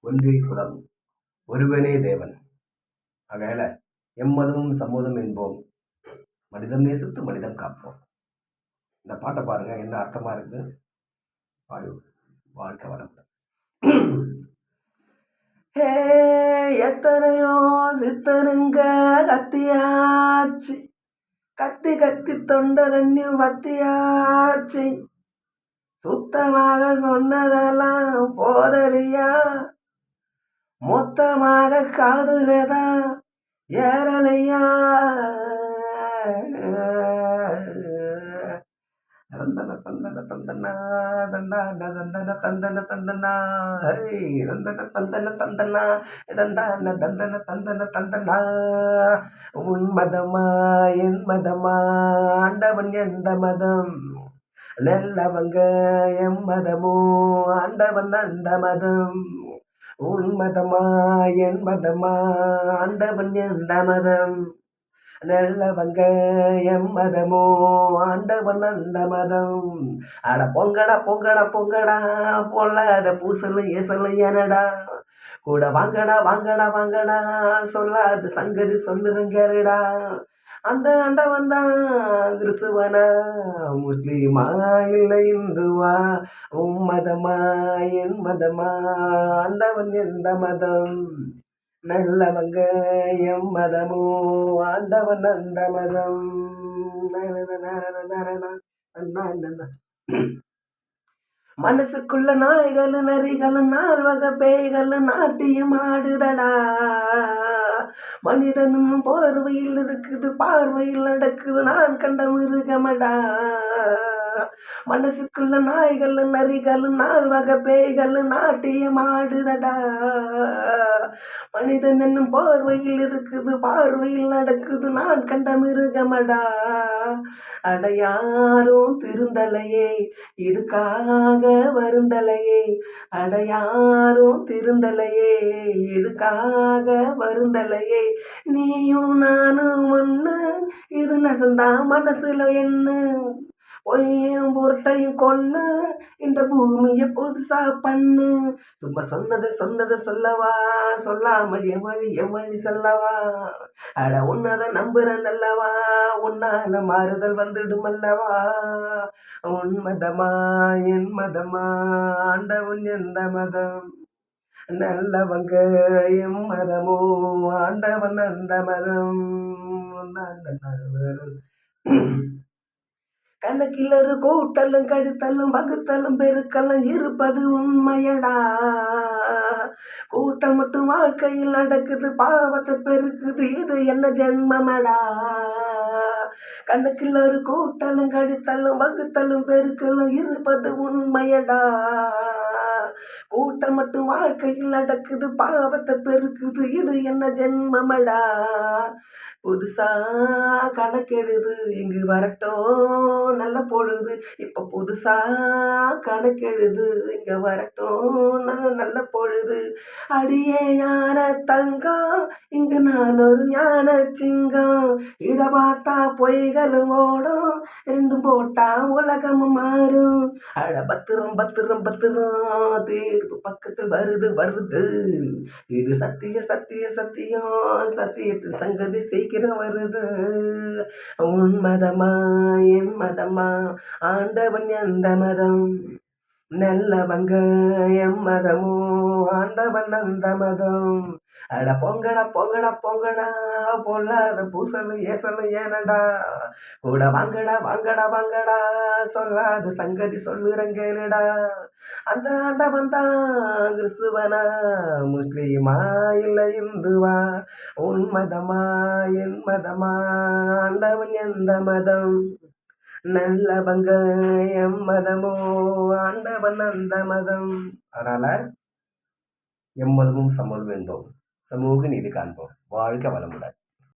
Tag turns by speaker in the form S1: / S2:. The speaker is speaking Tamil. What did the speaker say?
S1: ஒன்றே குலம், ஒருவனே தேவன். ஆகையால எம்மதமும் சம்மதம் என்போம், மனிதம் நேசித்து மனிதம் காப்போம். இந்த பாட்டை பாருங்க, என்ன அர்த்தமா இருக்கு. பாடி வாழ்க்கை வளமுடன். எத்தனையோ சித்தனுங்க கத்தியாச்சு, கத்தி கத்தி தொண்ட தண்ணி வத்தியாச்சு, சுத்தமாக சொன்னதெல்லாம் போதலியா, மொத்தமாக காதுலதான் ஏறலையா. தந்தன தந்தன தந்தனா தந்தான தந்தன தந்தன தந்தனா தந்தன தந்தன தந்தனா தந்தான தந்தன தந்தன தந்தனா. உன் மதமா என் மதமா, ஆண்டவன் எந்த மதம், நல்லவங்க எம் மதமோ, ஆண்டவன் அந்த மதம். உன் மதமா என் மதமா, ஆண்டவன் எந்த மதம், நல்லவங்க எம் மதமோ, ஆண்டவன் அந்த மதம். அட பொங்கடா பொங்கடா பொங்கடா, பொல்லாத பூசலு ஏசலு எனடா, கூட வாங்கடா வாங்கடா வாங்கடா, சொல்லாத சங்கதி சொல்லுறங்கடா. அந்த ஆண்டவன் தான் கிறிஸ்துவனா, முஸ்லீமா இல்லை இந்துவா, உம் மதமா என் மதமா, ஆண்டவன் எந்த மதம், நல்லவங்க எம் மதமோ, ஆண்டவன் அந்த மதம். மனசுக்குள்ள நாய்களும் நரிகளும் நால்வகை பேய்களும் நாட்டியம் ஆடுதடா, மனிதனும் போர்வையில் இருக்குது பார்வையில் நடக்குது நான் கண்ட மிருகமடா. மனசுக்குள்ள நாய்களும் நரிகளும் நால்வகை பேய்களும் நாட்டியம் ஆடுதடா, மனிதன் என்னும் பார்வையில் இருக்குது பார்வையில் நடக்குது நான் கண்ட மிருகமடா. அடையாரும் திருந்தலையே இதுக்காக வருந்தலையே, அடையாரும் திருந்தலையே இதுக்காக வருந்தலையே, நீயும் நானும் ஒண்ணு இது நசந்தா மனசுல என்ன, பொய்யும் பொருட்டையும் கொண்டு இந்த பூமியை புதுசா பண்ணு. சும்மா சொன்னதை சொல்லவா, சொல்லாமல் எவழி சொல்லவா, அட உன்னதை நம்புறேன் அல்லவா, உன்னால மாறுதல் வந்துடும் அல்லவா. உன் மதமா என் மதமா, ஆண்டவன் எந்த மதம், நல்லவங்க எம் மதமோ, ஆண்டவன் அந்த மதம். கணக்கிலரு கூட்டலும் கழித்தலும் வகுத்தலும் பெருக்கலும் இருப்பது உண்மையடா, கூட்டம் மட்டும் வாழ்க்கையில் நடக்குது பாவத்தை பெருக்குது இது என்ன ஜென்மமடா. கணக்கிலரு கூட்டலும் கழித்தலும் வகுத்தலும் பெருக்கலும் இருப்பது உண்மையடா, கூட்டம் மட்டும் வாழ்க்கையில் நடக்குது பாவத்தை பெருக்குது இது என்ன ஜென்மமடா. புதுசா கணக்கெழுது இங்கு வரட்டும் நல்ல பொழுது, இப்ப புதுசா கணக்கெழுது இங்க வரட்டும் நல்ல பொழுது. அடியே ஞான தங்கம் இங்கு நான் ஒரு ஞான சிங்கம், இத பார்த்தா பொய்களும் ஓடும் ரெண்டும் போட்டா உலகமும் மாறும். அட பத்திரம் பத்திரம் பத்திரம் தீர்ப்பு பக்கத்தில் வருது வருது, இது சத்திய சத்திய சத்தியம் சத்தியத்தின் சங்கதி சீக்கிரம் வருது. உன் மதமா என் மதமா, ஆண்டவன் எந்த மதம், நல்லவங்க எம் மதமோ, ஆண்டவன் அந்த மதம். அட பொங்கடா பொங்கடா பொங்கடா, பொல்லாத பூசலும் ஏசலும் ஏனடா, கூட வாங்கடா வாங்கடா வாங்கடா, சொல்லாத சங்கதி சொல்லுறங்கேடா. அந்த ஆண்டவன் தான் கிறிஸ்துவனா, முஸ்லீமா இல்லை இந்துவா, உன் மதமா என் மதமா, ஆண்டவன் எந்த மதம், நல்லவங்க எம் மதமோ, ஆண்டவன் அந்த மதம். அதனால எம்மதமும் சம்மதம் என்போம், சமூக நீதி காண்போம். வாழ்க வளமுடன்.